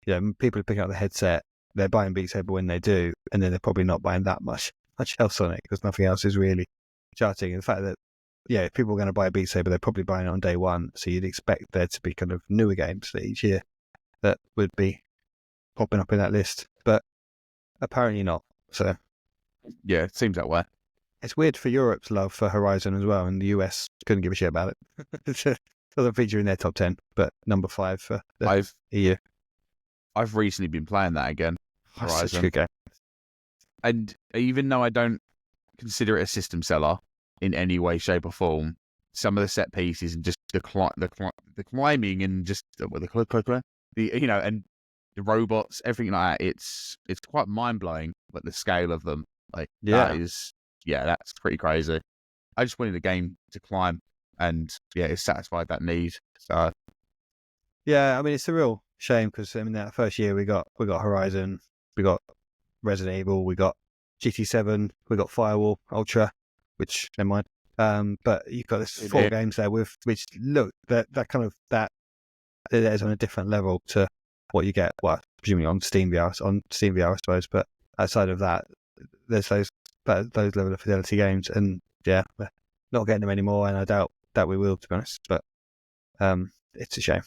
people are picking up the headset. They're buying Beat Saber when they do, and then they're probably not buying that much else on it because nothing else is really charting. And the fact that if people are going to buy a Beat Saber, they're probably buying it on day one. So you'd expect there to be kind of newer games that each year that would be popping up in that list, but apparently not. So yeah, it seems that way. It's weird for Europe's love for Horizon as well, and the US couldn't give a shit about it. It doesn't feature in their top 10, but number 5 for the EU. I've recently been playing that again. Horizon. Such a good game. And even though I don't consider it a system seller in any way, shape, or form, some of the set pieces and just the climbing and just and the robots, everything like that, it's quite mind blowing. But the scale of them, that's pretty crazy. I just wanted the game to climb, and it satisfied that need. So yeah, I mean it's a real shame because that first year we got Horizon, we got Resident Evil, we got GT7, we got Firewall Ultra, which never mind. But you've got this 4 games there with which look that is on a different level to what you get. Well, presumably on Steam VR, I suppose. But outside of that, there's those level of fidelity games, and we're not getting them anymore. And I doubt that we will, to be honest. But it's a shame.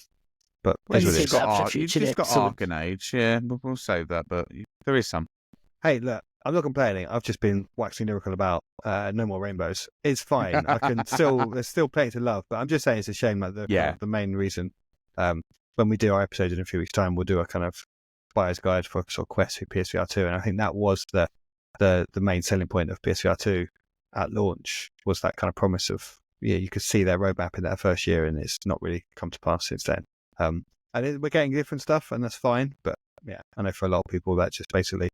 But you've just got Arcane Age, we'll save that. But there is some. Hey, look, I'm not complaining. I've just been waxing lyrical about No More Rainbows. It's fine. I can there's still plenty to love, but I'm just saying it's a shame that the main reason. When we do our episode in a few weeks' time, we'll do a kind of buyer's guide for sort of Quest for PSVR2, and I think that was the main selling point of PSVR2 at launch, was that kind of promise of you could see their roadmap in that first year, and it's not really come to pass since then. And we're getting different stuff, and that's fine. But I know for a lot of people that just basically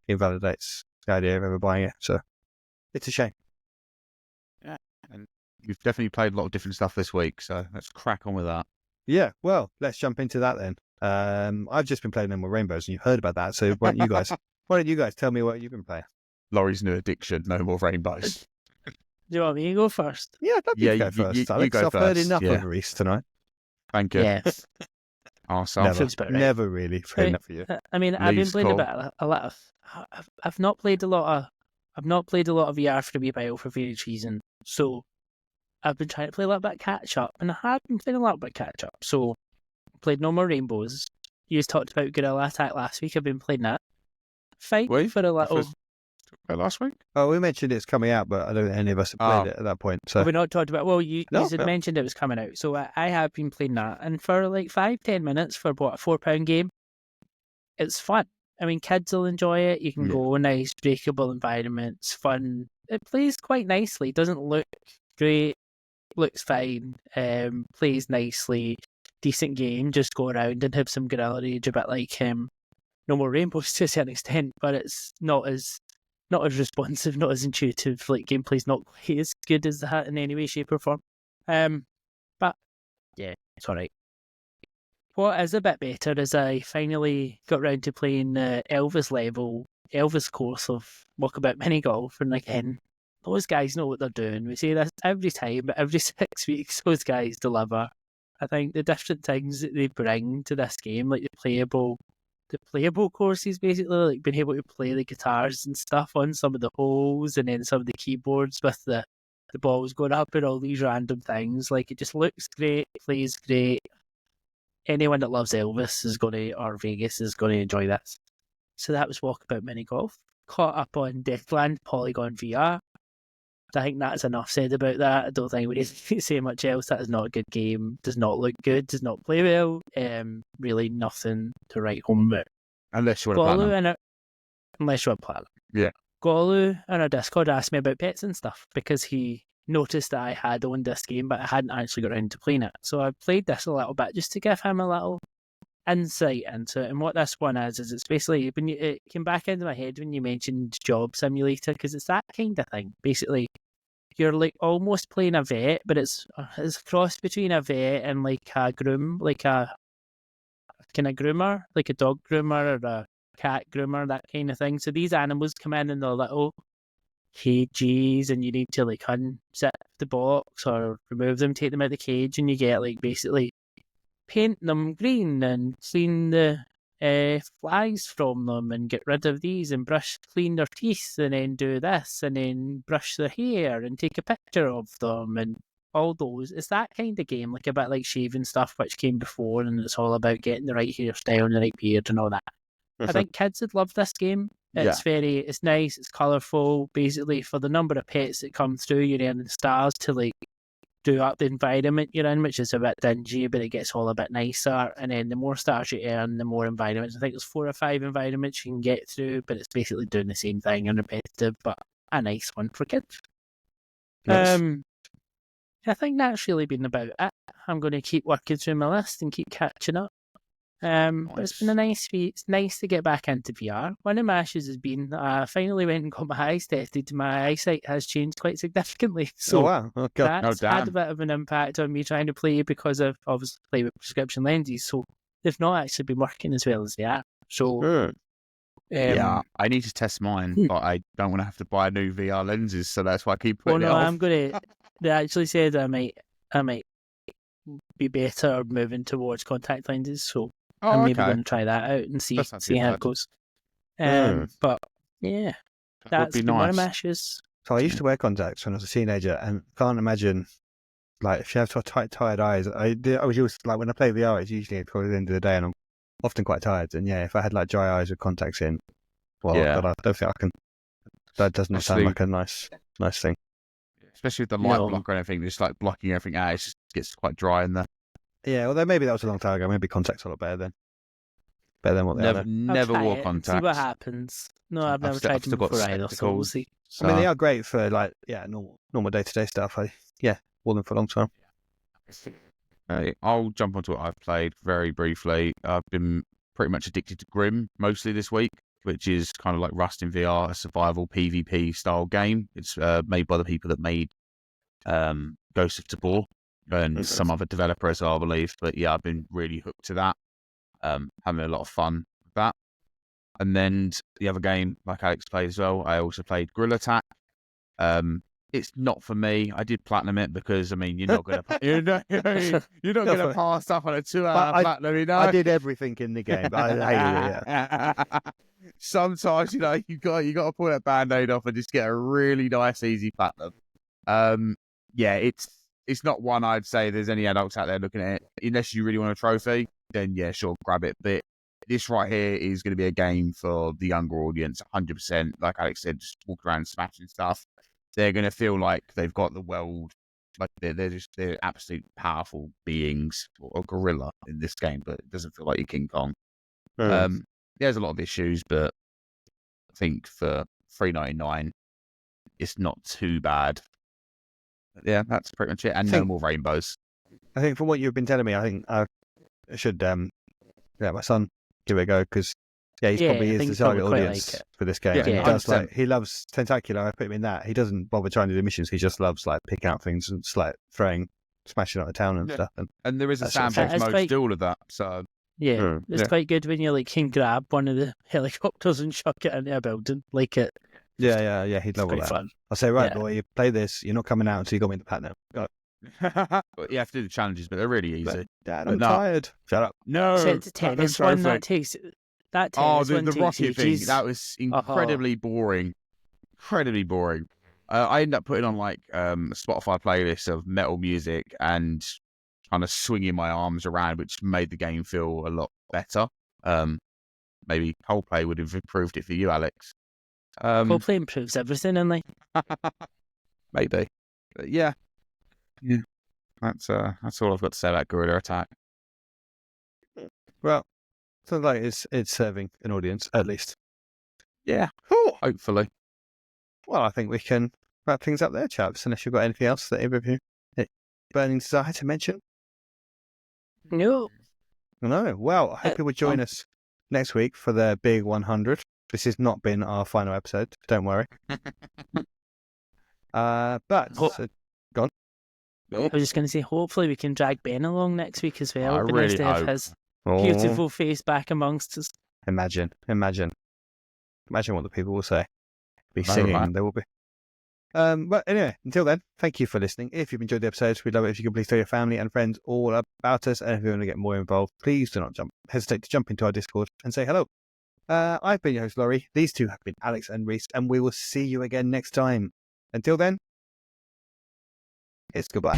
invalidates the idea of ever buying it. So it's a shame. Yeah, and you've definitely played a lot of different stuff this week, so let's crack on with that. Yeah, well, let's jump into that then. I've just been playing No More Rainbows, and you've heard about that. So why don't you guys tell me what you've been playing? Laurie's new addiction, No More Rainbows. Do you want me to go first? Yeah, I'd love you to go first. Alex, I've heard enough of Reece tonight. Thank you. Yeah. Never really played enough for you. I mean, I've been playing a lot of. I've not played a lot of VR for a wee while for various reasons. So I've been trying to play a little bit of catch up, and I have been playing a little bit of catch up. So played No More Rainbows, you talked about Gorilla Attack last week. I've been playing that. Fight Wait, for a little. Last week? Oh, we mentioned it's coming out, but I don't think any of us have played it at that point. So we're not talked about. Well, you had mentioned it was coming out, so I have been playing that, and for like 5-10 minutes for what, a £4 game, it's fun. I mean, kids will enjoy it. You can go nice, breakable environments, fun. It plays quite nicely. Doesn't look great, looks fine. Plays nicely, decent game. Just go around and have some Gorilla Rage, a bit like No More Rainbows to a certain extent, but it's not as responsive, not as intuitive. Like, gameplay's not quite as good as that in any way, shape, or form. But yeah, it's alright. What is a bit better is I finally got round to playing the Elvis course of Walkabout Mini Golf, and again, those guys know what they're doing. We say this every time, but every 6 weeks, those guys deliver. I think the different things that they bring to this game, like the playable courses, basically, like being able to play the guitars and stuff on some of the holes, and then some of the keyboards with the balls going up and all these random things. Like, it just looks great, plays great. Anyone that loves Elvis or Vegas is going to enjoy this. So that was Walkabout Mini Golf. Caught up on Deathland Polygon VR. I think that's enough said about that. I don't think we need to say much else. That is not a good game. Does not look good. Does not play well. Really nothing to write home about. Unless you want to platinum. Unless you want platinum. Yeah. Golu in our Discord asked me about pets and stuff because he noticed that I had owned this game, but I hadn't actually got around to playing it. So I played this a little bit just to give him a little insight into it. And what this one is it's basically, when it came back into my head when you mentioned Job Simulator, because it's that kind of thing. Basically, you're like almost playing a vet, but it's a cross between a vet and like a groom, like a kind of groomer, like a dog groomer or a cat groomer, that kind of thing. So these animals come in their little cages, and you need to like unzip the box or remove them, take them out of the cage, and you get like basically paint them green and clean the flies from them and get rid of these and clean their teeth and then do this and then brush their hair and take a picture of them and all those. It's that kind of game, like a bit like shaving stuff, which came before, and it's all about getting the right hairstyle and the right beard and all that. I think kids would love this game. It's nice, it's colourful. Basically, for the number of pets that come through, you're earning stars to like do up the environment you're in, which is a bit dingy, but it gets all a bit nicer. And then the more stars you earn, the more environments. I think there's 4 or 5 environments you can get through, but it's basically doing the same thing and repetitive, but a nice one for kids. Nice. I think that's really been about it. I'm going to keep working through my list and keep catching up. But it's been a nice week. It's nice to get back into VR. One of my issues has been I finally went and got my eyes tested. My eyesight has changed quite significantly. So wow. Okay. That's had a bit of an impact on me trying to play because I've obviously played with prescription lenses. So they've not actually been working as well as they are. So yeah, I need to test mine, but I don't want to have to buy new VR lenses, so that's why I keep putting it off. I'm gonna. They actually said I might be better moving towards contact lenses. So I'm maybe going to try that out and see how it goes. But yeah, that's been one of my issues. So I used to wear contacts when I was a teenager, and can't imagine, like, if you have tired eyes. I was used, like, when I play VR, it's usually probably the end of the day, and I'm often quite tired. And yeah, if I had like dry eyes with contacts in, well, God, I don't think I can. That does not sound like a nice thing. Especially with the light blocker and everything, just like blocking everything out, it just gets quite dry in there. Yeah, although maybe that was a long time ago. Maybe contacts are a lot better then. Better than what they are. Never wore contacts. See what happens. No, I've never tried them before either. So we'll see. I mean, they are great for like normal day-to-day stuff. Wore them for a long time. I'll jump onto what I've played very briefly. I've been pretty much addicted to Grim mostly this week, which is kind of like Rust in VR, a survival PvP style game. It's made by the people that made Ghost of Tabor and some other developer as well, I believe. But yeah, I've been really hooked to that. Having a lot of fun with that. And then the other game, like Alex played as well, I also played Gorilla Attack. It's not for me. I did platinum it because, I mean, you're not going to you're not going to pass up on a 2-hour platinum, you know. I did everything in the game, but I hated it. Sometimes, you got to pull that band-aid off and just get a really nice, easy platinum. It's not one I'd say there's any adults out there looking at it. Unless you really want a trophy, then yeah, sure, grab it. But this right here is going to be a game for the younger audience, 100%. Like Alex said, just walk around smashing stuff. They're going to feel like they've got the world, like they're absolute powerful beings, or a gorilla in this game, but it doesn't feel like you're King Kong. There's a lot of issues, but I think for $3.99, it's not too bad. But yeah, that's pretty much it. And no more rainbows. I think from what you've been telling me, I think I should let my son give it a go, because he probably is the target audience for this game. Yeah, he loves Tentacular. I put him in that. He doesn't bother trying to do missions. He just loves like picking out things and just like smashing out the town and stuff. And there is a sandbox mode to do all of that. So it's quite good when you like can grab one of the helicopters and chuck it into a building. Like it. Yeah. He'd love all that. Fun. I'll say, right, boy, you play this. You're not coming out until you got me the platinum. You have to do the challenges, but they're really easy. Dad, I'm tired. Shut up. No, the tennis one that takes. That tennis one the takes rocket thing. ages. That was incredibly boring. Incredibly boring. I ended up putting on like a Spotify playlist of metal music and kind of swinging my arms around, which made the game feel a lot better. Maybe Coldplay would have improved it for you, Alex. Coldplay improves everything, and like maybe, but yeah. That's all I've got to say about Gorilla Attack. Well, sounds like it's serving an audience at least. Yeah, hopefully. Well, I think we can wrap things up there, chaps. Unless you've got anything else that either of you burning desire to mention. No. Well, I hope you will join us next week for the big 100. This has not been our final episode. Don't worry. Go on. I was just going to say, hopefully we can drag Ben along next week as well. I really to have hope. his beautiful face back amongst us. Imagine what the people will say. Be singing, they will be. But anyway, until then, thank you for listening. If you've enjoyed the episodes, we'd love it if you could please tell your family and friends all about us. And if you want to get more involved, please do not hesitate to jump into our Discord and say hello. I've been your host, Laurie. These two have been Alex and Reece, and we will see you again next time. Until then, it's goodbye.